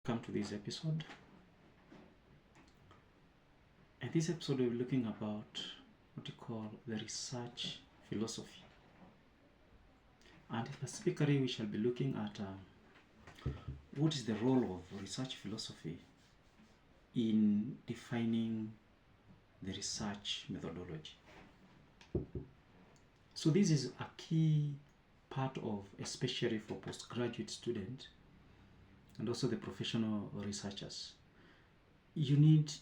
Come to this episode. And this episode we'll be looking about what you call the research philosophy. And specifically we shall be looking at what is the role of research philosophy in defining the research methodology. So this is a key part of, especially for postgraduate students and also the professional researchers. You need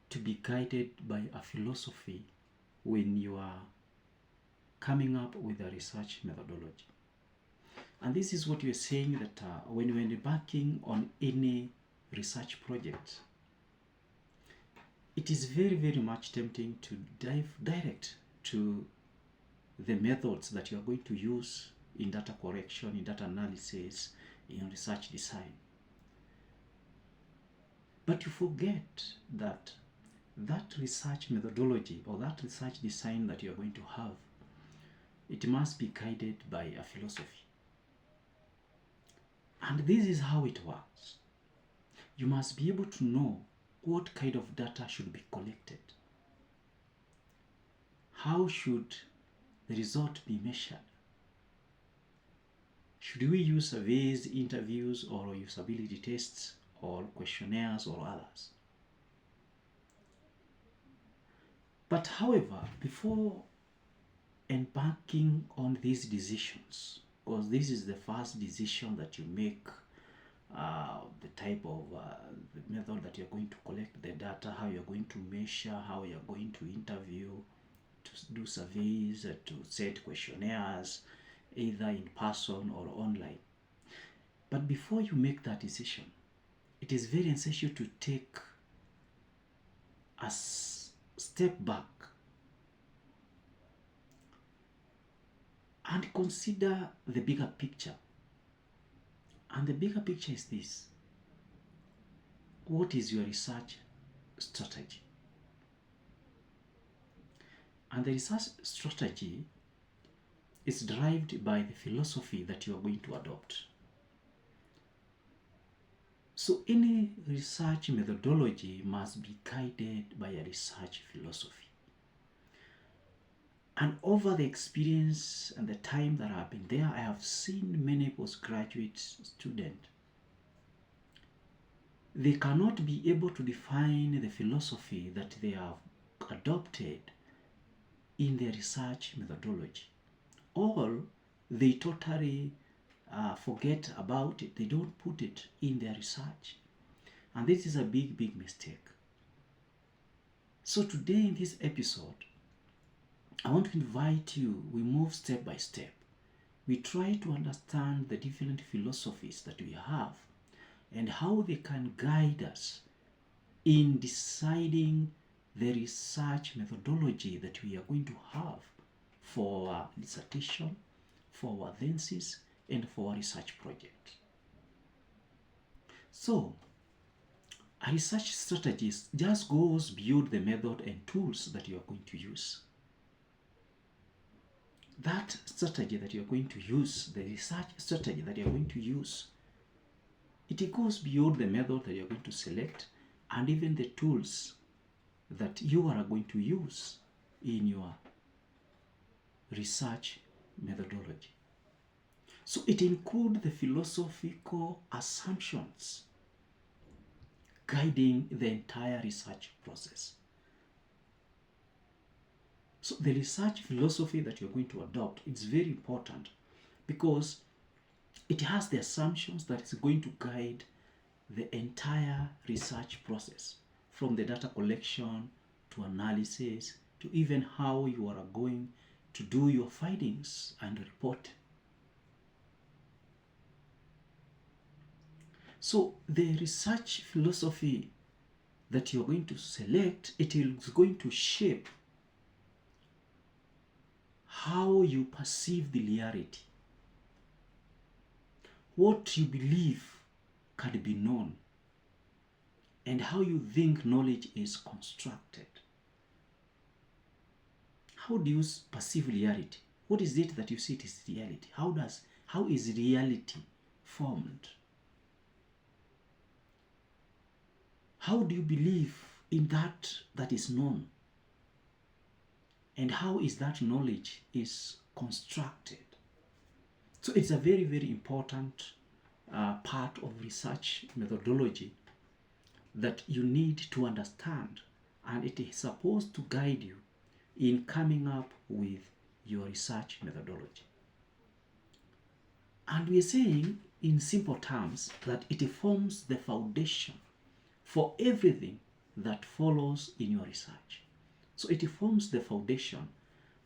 to be guided by a philosophy when you are coming up with a research methodology. And this is what you're saying, that when you're embarking on any research project, it is very, very much tempting to dive direct to the methods that you are going to use in data collection, in data analysis, in research design. But you forget that research methodology or that research design that you are going to have, it must be guided by a philosophy. And this is how it works. You must be able to know what kind of data should be collected. How should the result be measured? Should we use surveys, interviews, or usability tests, or questionnaires, or others? But however, before embarking on these decisions, because this is the first decision that you make, the type of the method that you're going to collect the data, how you're going to measure, how you're going to interview, to do surveys, to set questionnaires, either in person or online. But before you make that decision, it is very essential to take a step back and consider the bigger picture. And the bigger picture is this: what is your research strategy? And the research strategy is derived by the philosophy that you are going to adopt. So any research methodology must be guided by a research philosophy. And over the experience and the time that I've been there, I have seen many postgraduate students. They cannot be able to define the philosophy that they have adopted in their research methodology. Or they totally forget about it. They don't put it in their research. And this is a big, big mistake. So today in this episode, I want to invite you, we move step by step. We try to understand the different philosophies that we have and how they can guide us in deciding the research methodology that we are going to have for our dissertation, for our thesis, and for our research project. So, a research strategy just goes beyond the method and tools that you are going to use. That strategy that you're going to use, the research strategy that you're going to use, it goes beyond the method that you're going to select and even the tools that you are going to use in your research methodology. So it includes the philosophical assumptions guiding the entire research process. So the research philosophy that you're going to adopt is very important because it has the assumptions that is going to guide the entire research process, from the data collection to analysis to even how you are going to do your findings and report. So the research philosophy that you're going to select, it is going to shape how you perceive the reality, what you believe can be known, and how you think knowledge is constructed. How do you perceive reality? What is it that you see it is reality? How is reality formed? How do you believe in that is known? And how is that knowledge is constructed? So it's a very, very important part of research methodology that you need to understand, and it is supposed to guide you in coming up with your research methodology. And we are saying in simple terms that it forms the foundation for everything that follows in your research. So it forms the foundation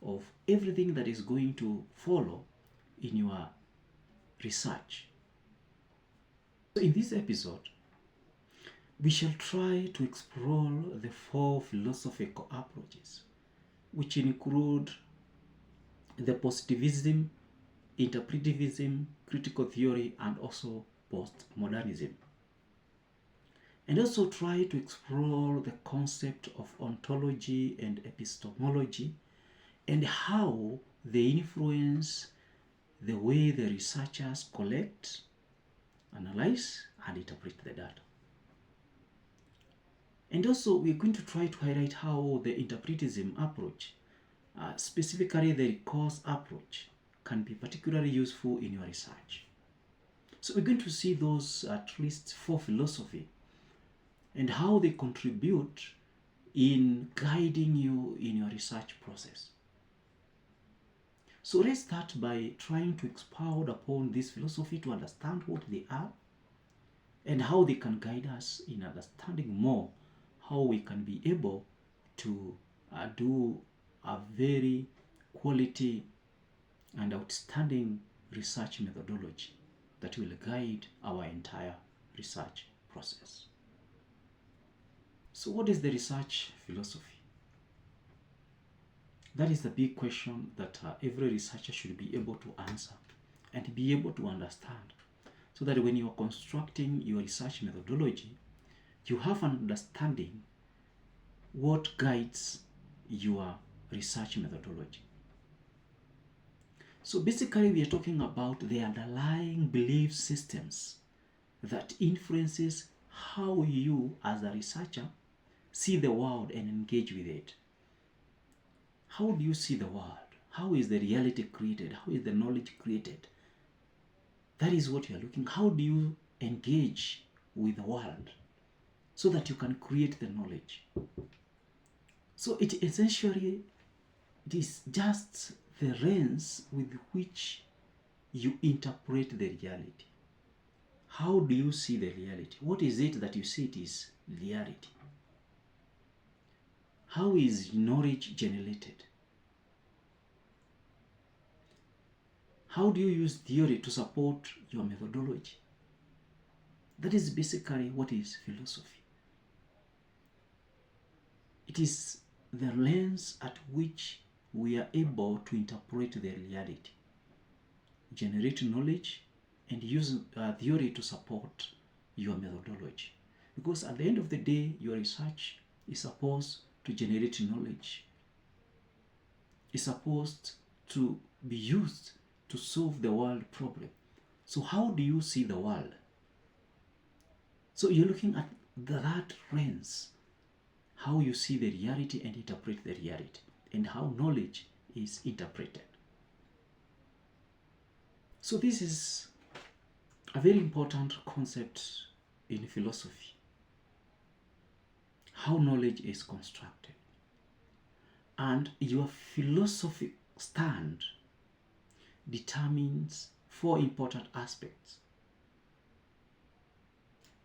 of everything that is going to follow in your research. So in this episode, we shall try to explore the 4 philosophical approaches, which include the Positivism, Interpretivism, critical theory, and also Postmodernism. And also try to explore the concept of ontology and epistemology and how they influence the way the researchers collect, analyze, and interpret the data. And also we're going to try to highlight how the interpretism approach, specifically the recursive approach, can be particularly useful in your research. So we're going to see those at least 4 philosophies and how they contribute in guiding you in your research process. So let's start by trying to expound upon this philosophy to understand what they are and how they can guide us in understanding more how we can be able to do a very quality and outstanding research methodology that will guide our entire research process. So what is the research philosophy? That is the big question that every researcher should be able to answer and be able to understand, so that when you are constructing your research methodology, you have an understanding what guides your research methodology. So basically we are talking about the underlying belief systems that influences how you as a researcher see the world and engage with it. How do you see the world? How is the reality created? How is the knowledge created? That is what you are looking. How do you engage with the world so that you can create the knowledge? So it essentially is just the lens with which you interpret the reality. How do you see the reality? What is it that you see it is reality? How is knowledge generated? How do you use theory to support your methodology? That is basically what is philosophy. It is the lens at which we are able to interpret the reality, generate knowledge, and use theory to support your methodology. Because at the end of the day, your research is supposed to generate knowledge. It's supposed to be used to solve the world problem. So how do you see the world? So you're looking at that lens, how you see the reality and interpret the reality, and how knowledge is interpreted. So this is a very important concept in philosophy, how knowledge is constructed. And your philosophic stand determines 4 important aspects.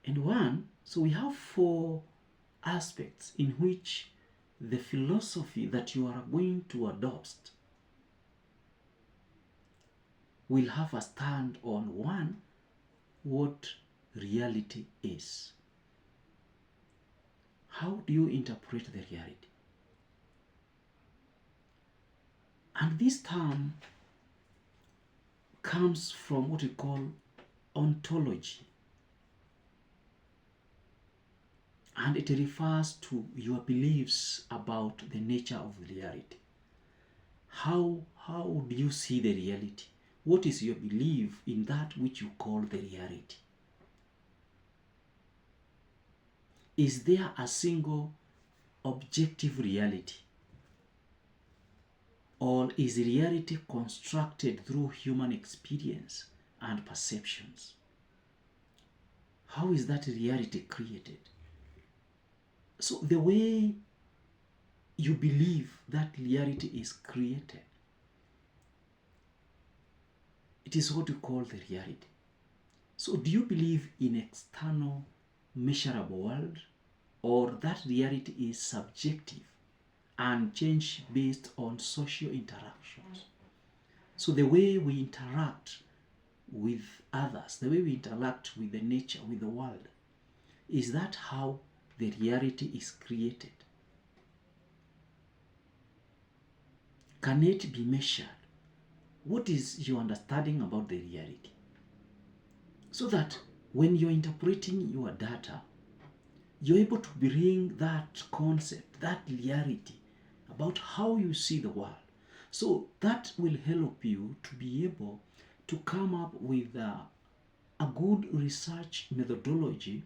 And so we have 4 aspects in which the philosophy that you are going to adopt will have a stand on. 1, what reality is. How do you interpret the reality? And this term comes from what we call ontology. And it refers to your beliefs about the nature of reality. How do you see the reality? What is your belief in that which you call the reality? Is there a single objective reality? Or is reality constructed through human experience and perceptions? How is that reality created? So the way you believe that reality is created, it is what we call the reality. So do you believe in external measurable world, or that reality is subjective and change based on social interactions? So the way we interact with others, the way we interact with the nature, with the world, is that how the reality is created? Can it be measured? What is your understanding about the reality? So that when you're interpreting your data, you're able to bring that concept, that reality about how you see the world. So that will help you to be able to come up with a good research methodology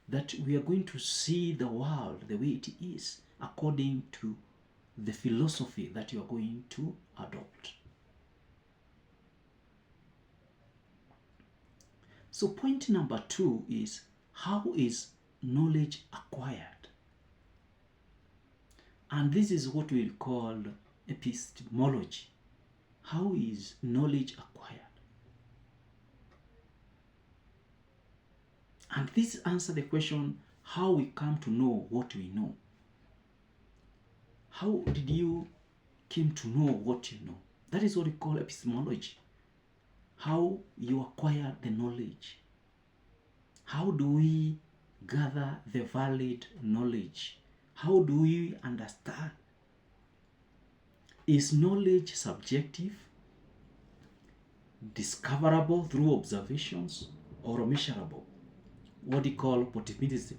that we are going to see the world the way it is according to the philosophy that you are going to adopt. So point number 2 is, how is knowledge acquired? And this is what we call epistemology. How is knowledge acquired? And this answers the question, how we come to know what we know. How did you came to know what you know? That is what we call epistemology. How you acquire the knowledge. How do we gather the valid knowledge? How do we understand? Is knowledge subjective, discoverable through observations, or measurable? What do you call positivism?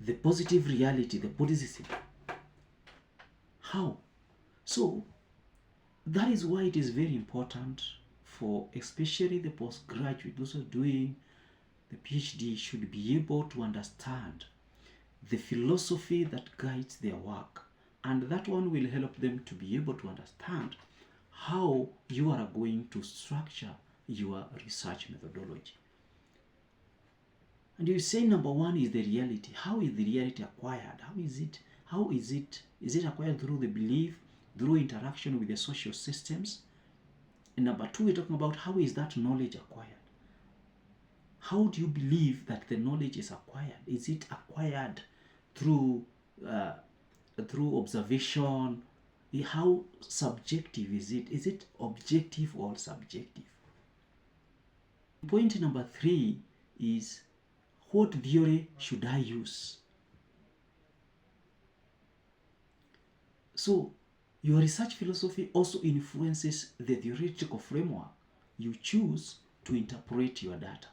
The positive reality, the positivism. How? So that is why it is very important for especially the postgraduate, those who are doing the PhD, should be able to understand the philosophy that guides their work, and that one will help them to be able to understand how you are going to structure your research methodology. And you say number 1 is the reality. How is the reality acquired? How is it acquired? Through the belief, through interaction with the social systems. And number 2, we're talking about how is that knowledge acquired? How do you believe that the knowledge is acquired? Is it acquired through observation? How subjective is it? Is it objective or subjective? Point number 3 is, what theory should I use? So your research philosophy also influences the theoretical framework you choose to interpret your data.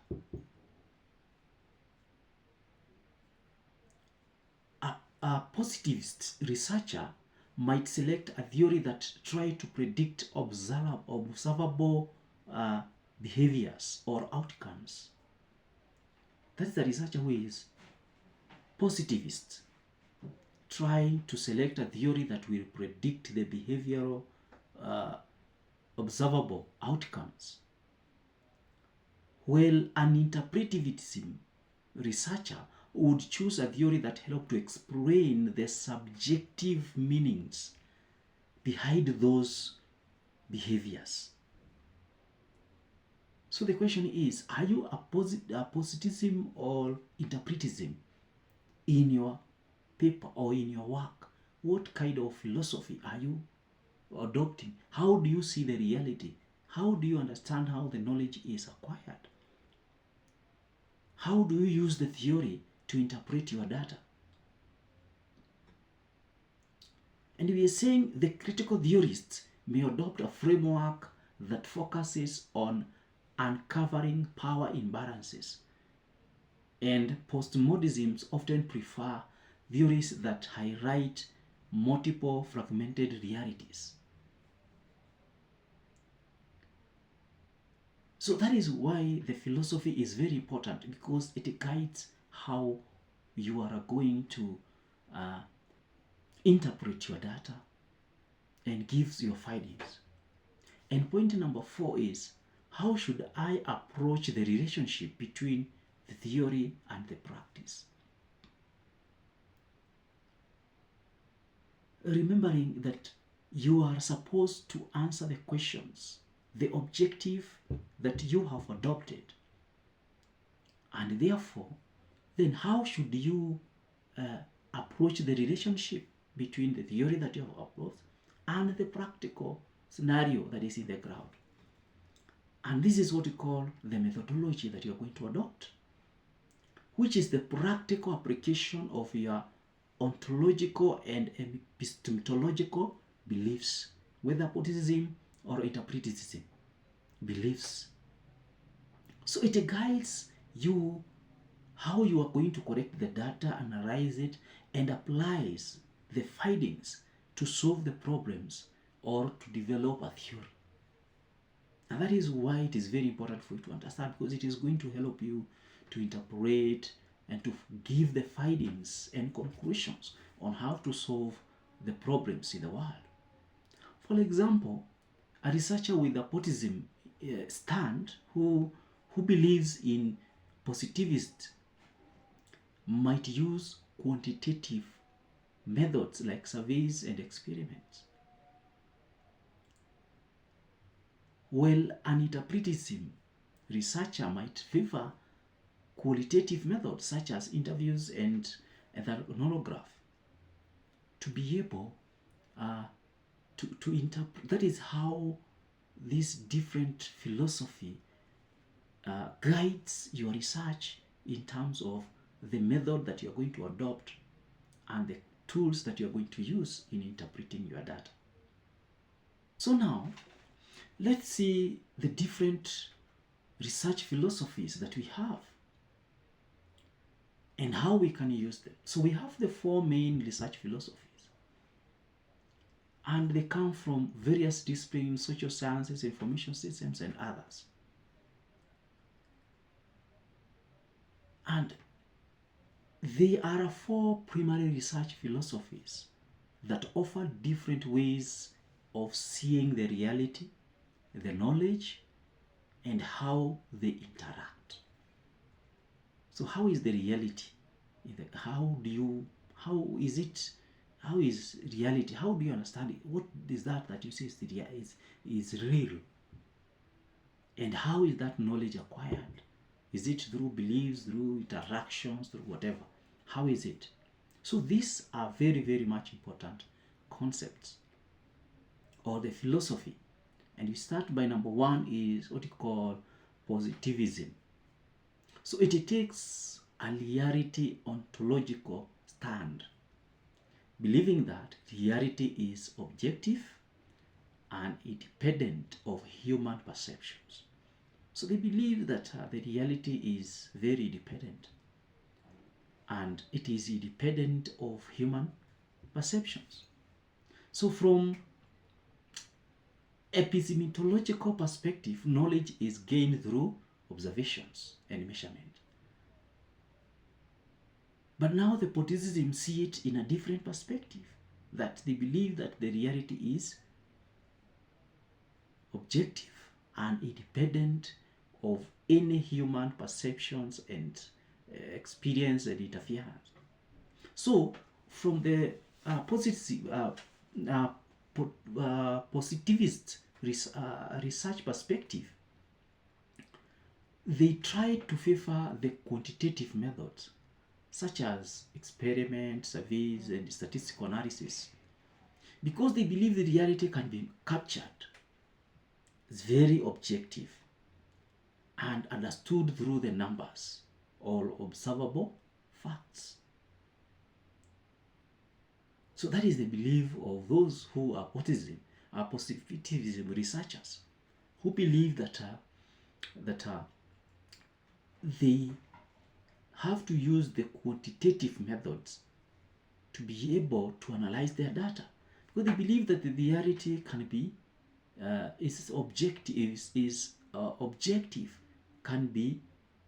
A positivist researcher might select a theory that tries to predict observable behaviors or outcomes. That's the researcher who is positivist, trying to select a theory that will predict the behavioral observable outcomes. While an interpretivism researcher would choose a theory that helps to explain the subjective meanings behind those behaviors. So the question is, are you a positivism or interpretism in your paper or in your work? What kind of philosophy are you adopting? How do you see the reality? How do you understand how the knowledge is acquired? How do you use the theory to interpret your data? And we are saying the critical theorists may adopt a framework that focuses on uncovering power imbalances. And postmodernisms often prefer theories that highlight multiple fragmented realities. So that is why the philosophy is very important, because it guides how you are going to interpret your data and gives your findings. And point number 4 is, how should I approach the relationship between the theory and the practice? Remembering that you are supposed to answer the questions, the objective that you have adopted, and therefore, then how should you approach the relationship between the theory that you have approached and the practical scenario that is in the ground? And this is what we call the methodology that you are going to adopt, which is the practical application of your ontological and epistemological beliefs, whether Positivism or Interpretivism beliefs. So it guides you how you are going to collect the data, analyze it, and applies the findings to solve the problems or to develop a theory. And that is why it is very important for you to understand, because it is going to help you to interpret and to give the findings and conclusions on how to solve the problems in the world. For example, a researcher with a Positivism stand who believes in positivist might use quantitative methods like surveys and experiments. While an interpretism researcher might favor qualitative methods such as interviews and the ethnograph to be able to interpret. That is how this different philosophy guides your research in terms of the method that you're going to adopt and the tools that you're going to use in interpreting your data. So now, let's see the different research philosophies that we have and how we can use them. So we have the 4 main research philosophies, and they come from various disciplines: social sciences, information systems, and others. And there are 4 primary research philosophies that offer different ways of seeing the reality, the knowledge, and how they interact. So how is the reality? How is reality? How do you understand it? What is that you say is real? And how is that knowledge acquired? Is it through beliefs, through interactions, through whatever? How is it? So these are very, very much important concepts or the philosophy. And we start by number 1 is what we call positivism. So it takes a reality ontological stand, believing that reality is objective and independent of human perceptions. So they believe that the reality is very dependent and it is independent of human perceptions. So from epistemological perspective, knowledge is gained through observations and measurement. But now the Positivism see it in a different perspective, that they believe that the reality is objective and independent of any human perceptions and experience and interference. So from the positivist research perspective, they try to favor the quantitative methods such as experiments, surveys, and statistical analysis, because they believe the reality can be captured. It's very objective and understood through the numbers or observable facts. So that is the belief of those who are positivism researchers, who believe that they have to use the quantitative methods to be able to analyze their data, because they believe that the reality can be is objective, is objective, can be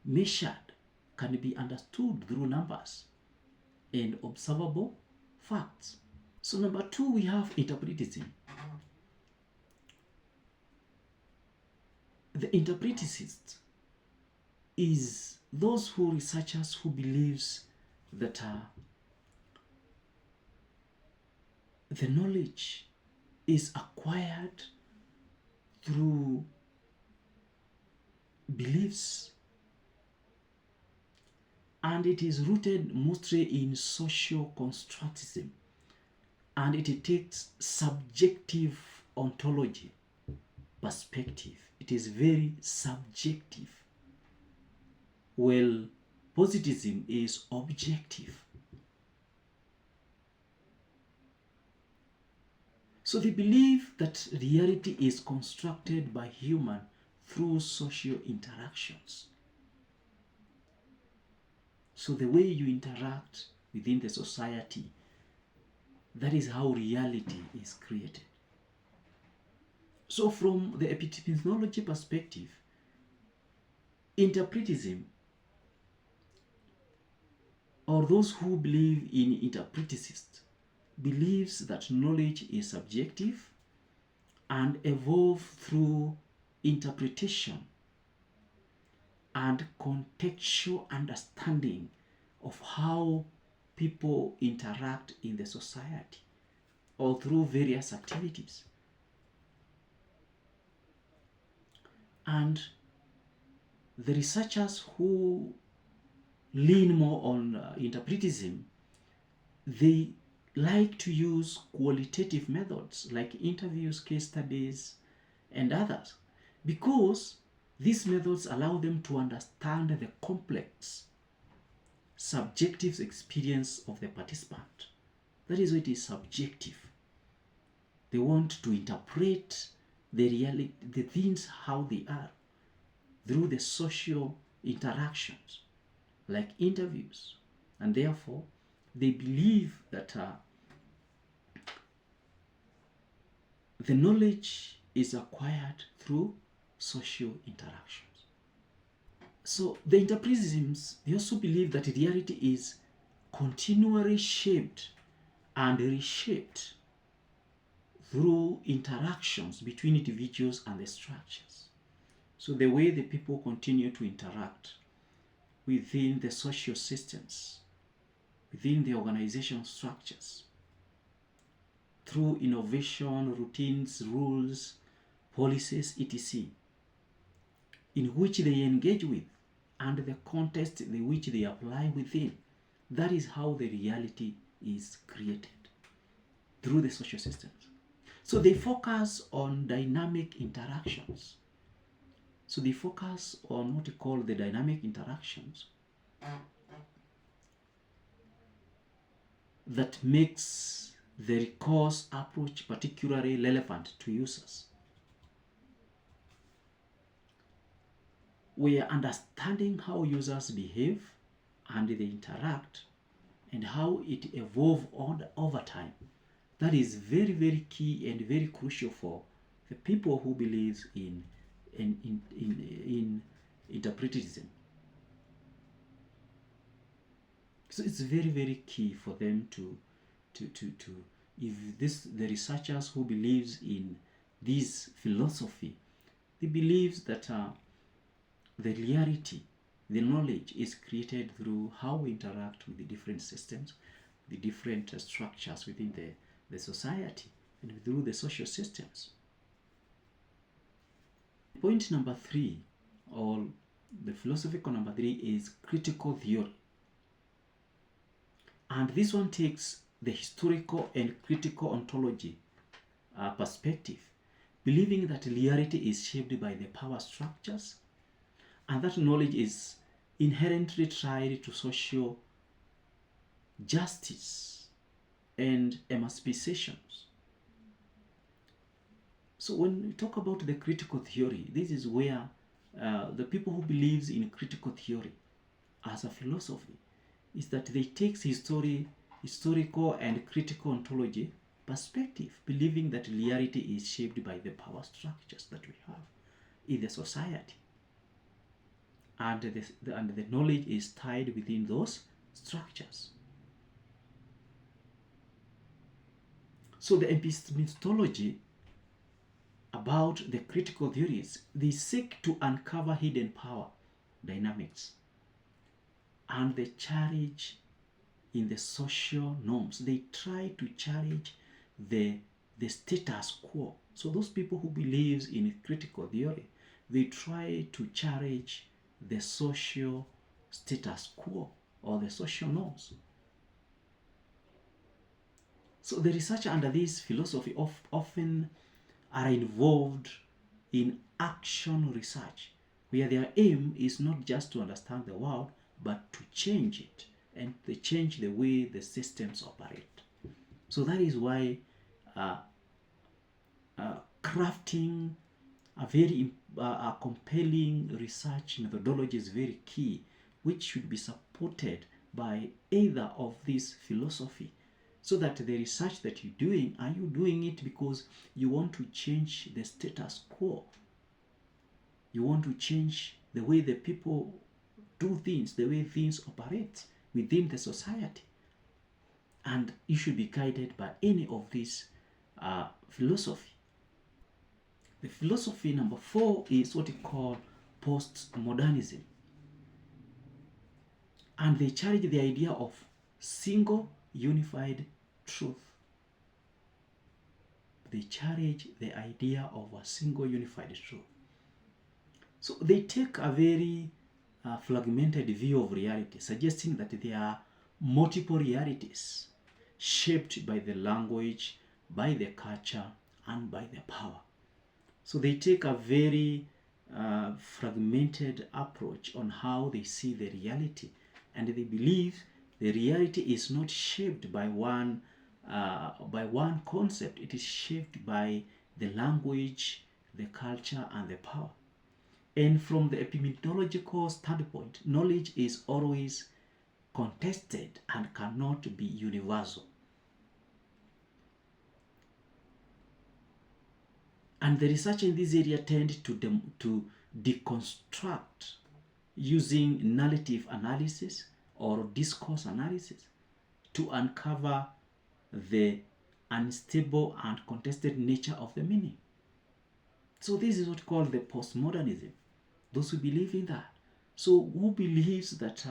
measured, can be understood through numbers and observable facts. So number two, we have interpretism. The interpretivist is those researchers who believes that the knowledge is acquired through beliefs, and it is rooted mostly in social constructivism, and it takes subjective ontology perspective. It is very subjective. Well, positivism is objective. So they believe that reality is constructed by human through social interactions. So the way you interact within the society, that is how reality is created. So from the epistemology perspective, interpretism, or those who believe in interpretivist, believes that knowledge is subjective and evolve through interpretation and contextual understanding of how people interact in the society or through various activities. And the researchers who lean more on interpretism, they like to use qualitative methods like interviews, case studies, and others, because these methods allow them to understand the complex subjective experience of the participant. That is why it is subjective. They want to interpret the reality, the things how they are, through the social interactions like interviews, and therefore they believe that the knowledge is acquired through social interactions. So the interpretivists, they also believe that reality is continually shaped and reshaped through interactions between individuals and the structures. So the way the people continue to interact within the social systems, within the organization structures, through innovation, routines, rules, policies, etc., in which they engage with, and the context in which they apply within. That is how the reality is created, through the social systems. So they focus on dynamic interactions. So they focus on what we call the dynamic interactions that makes the recursive approach particularly relevant to users. We are understanding how users behave and they interact and how it evolves over time. That is very, very key and very crucial for the people who believe in interpretivism. So it's very, very key for them to if the researchers who believes in this philosophy, they believe that the reality, the knowledge is created through how we interact with the different systems, the different structures within the society, and through the social systems. Point number 3, or the philosophical number 3, is critical theory. And this one takes the historical and critical ontology perspective, believing that reality is shaped by the power structures and that knowledge is inherently tied to social justice and emancipations. So when we talk about the critical theory, this is where the people who believes in critical theory as a philosophy is that they take historical and critical ontology perspective, believing that reality is shaped by the power structures that we have. in the society, and the knowledge is tied within those structures. So the epistemology about the critical theories, they seek to uncover hidden power dynamics and the challenge in the social norms. They try to challenge the status quo. So those people who believes in critical theory, they try to challenge the social status quo or the social norms. So the researcher under this philosophy often are involved in action research, where their aim is not just to understand the world, but to change it and to change the way the systems operate. So that is why crafting a very compelling research methodology is very key, which should be supported by either of these philosophy, so that the research that you're doing, are you doing it because you want to change the status quo? You want to change the way the people do things, the way things operate within the society. And you should be guided by any of these philosophy. The philosophy number 4 is what we call postmodernism. And they challenge the idea of single unified truth. They challenge the idea of a single unified truth. So they take a very fragmented view of reality, suggesting that there are multiple realities shaped by the language, by the culture, and by the power. So they take a very fragmented approach on how they see the reality, and they believe the reality is not shaped by one concept. It is shaped by the language, the culture, and the power. And from the epistemological standpoint, knowledge is always contested and cannot be universal. And the research in this area tend to deconstruct using narrative analysis or discourse analysis to uncover the unstable and contested nature of the meaning. So this is what's called the postmodernism. Those who believe in that. So who believes that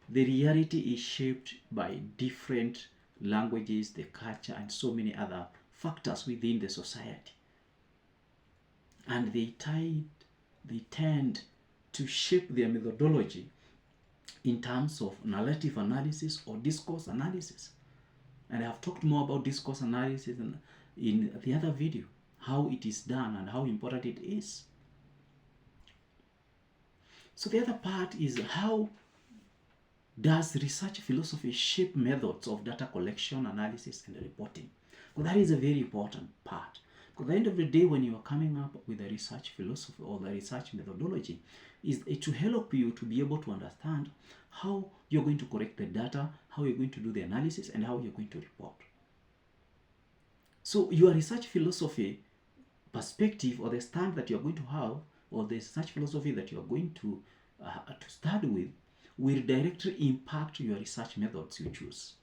the reality is shaped by different languages, the culture, and so many other factors within the society. And they tend to shape their methodology in terms of narrative analysis or discourse analysis. And I have talked more about discourse analysis in the other video, how it is done and how important it is. So the other part is, how does research philosophy shape methods of data collection, analysis, and reporting? Well, that is a very important part. Because at the end of the day, when you are coming up with a research philosophy or the research methodology, is to help you to be able to understand how you're going to collect the data, how you're going to do the analysis, and how you're going to report. So your research philosophy perspective, or the stand that you're going to have, or the research philosophy that you're going to start with, will directly impact your research methods you choose.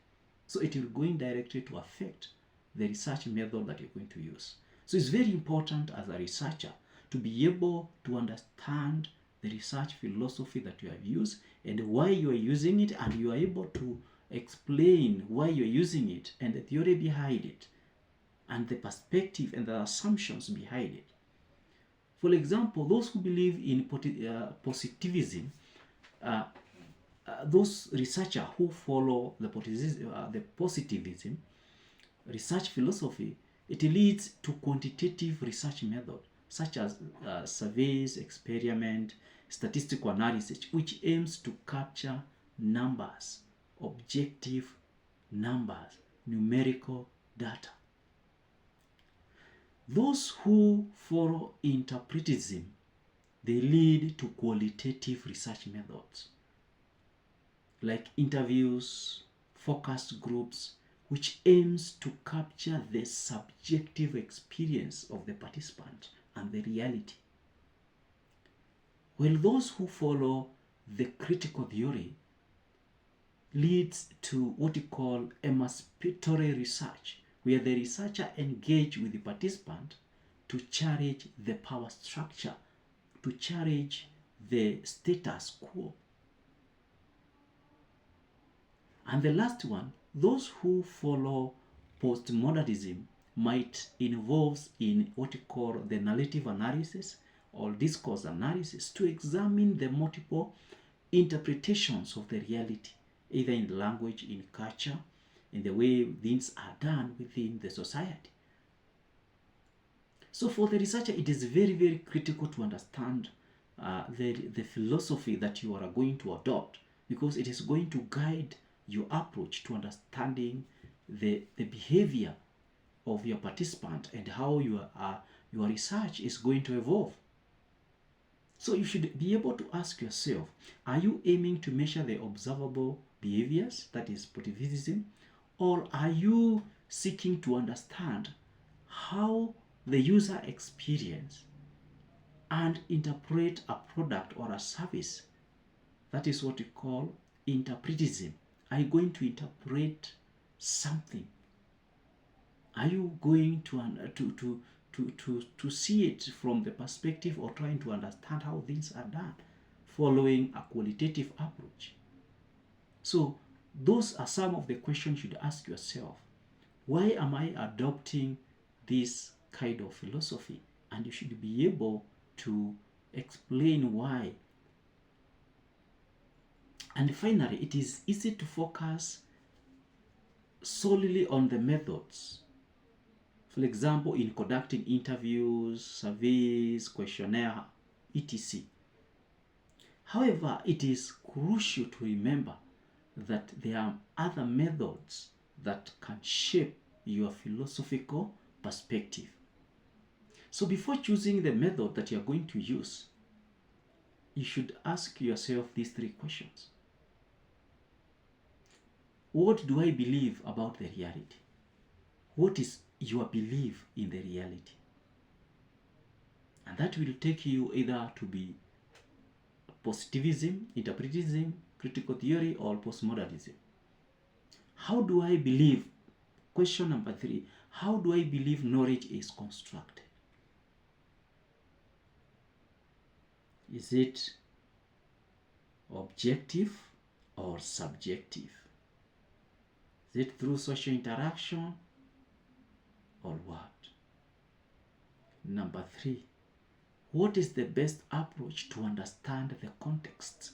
So it will going directly to affect the research method that you're going to use. So it's very important as a researcher to be able to understand the research philosophy that you have used and why you are using it, and you are able to explain why you're using it and the theory behind it and the perspective and the assumptions behind it. For example, those who believe in positivism, those researchers who follow the positivism research philosophy, it leads to quantitative research methods such as surveys, experiment, statistical analysis, which aims to capture numbers, objective numbers, numerical data. Those who follow interpretism, they lead to qualitative research methods like interviews, focus groups, which aims to capture the subjective experience of the participant and the reality. While those who follow the critical theory leads to what we call emancipatory research, where the researcher engage with the participant to challenge the power structure, to challenge the status quo. And the last one, those who follow postmodernism might involve in what we call the narrative analysis or discourse analysis to examine the multiple interpretations of the reality, either in language, in culture, in the way things are done within the society. So for the researcher, it is very, very critical to understand the philosophy that you are going to adopt, because it is going to guide your approach to understanding the behavior of your participant and how your research is going to evolve. So you should be able to ask yourself, are you aiming to measure the observable behaviors, that is positivism, or are you seeking to understand how the user experience and interpret a product or a service? That is what we call interpretism. Are you going to interpret something? Are you going to see it from the perspective or trying to understand how things are done, following a qualitative approach? So those are some of the questions you should ask yourself. Why am I adopting this kind of philosophy? And you should be able to explain why. And finally, it is easy to focus solely on the methods. For example, in conducting interviews, surveys, questionnaire, etc. However, it is crucial to remember that there are other methods that can shape your philosophical perspective. So before choosing the method that you are going to use, you should ask yourself these three questions. What do I believe about the reality? What is your belief in the reality? And that will take you either to be positivism, interpretism, critical theory, or postmodernism. How do I believe? Question number 3. How do I believe knowledge is constructed? Is it objective or subjective? Is it through social interaction or what? Number 3. What is the best approach to understand the context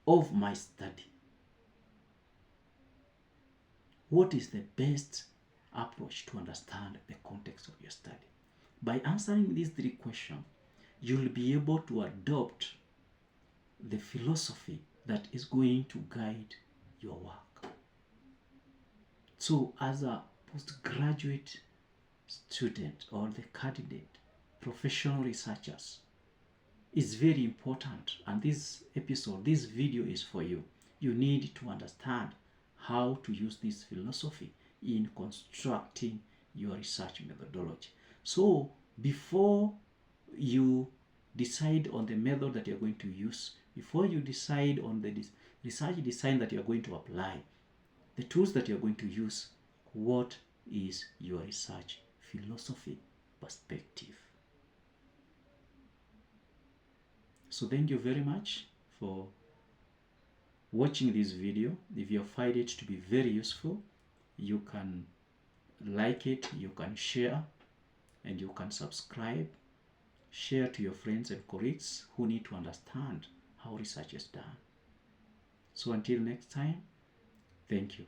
of my study? What is the best approach to understand the context of your study? By answering these 3 questions, you'll be able to adopt the philosophy that is going to guide your work. So as a postgraduate student or the candidate, professional researchers, it's very important, and this video is for you. You need to understand how to use this philosophy in constructing your research methodology. So before you decide on the method that you're going to use, before you decide on the research design that you're going to apply, the tools that you're going to use, what is your research philosophy perspective? So thank you very much for watching this video. If you find it to be very useful, you can like it, you can share, and you can subscribe. Share to your friends and colleagues who need to understand how research is done. So until next time, thank you.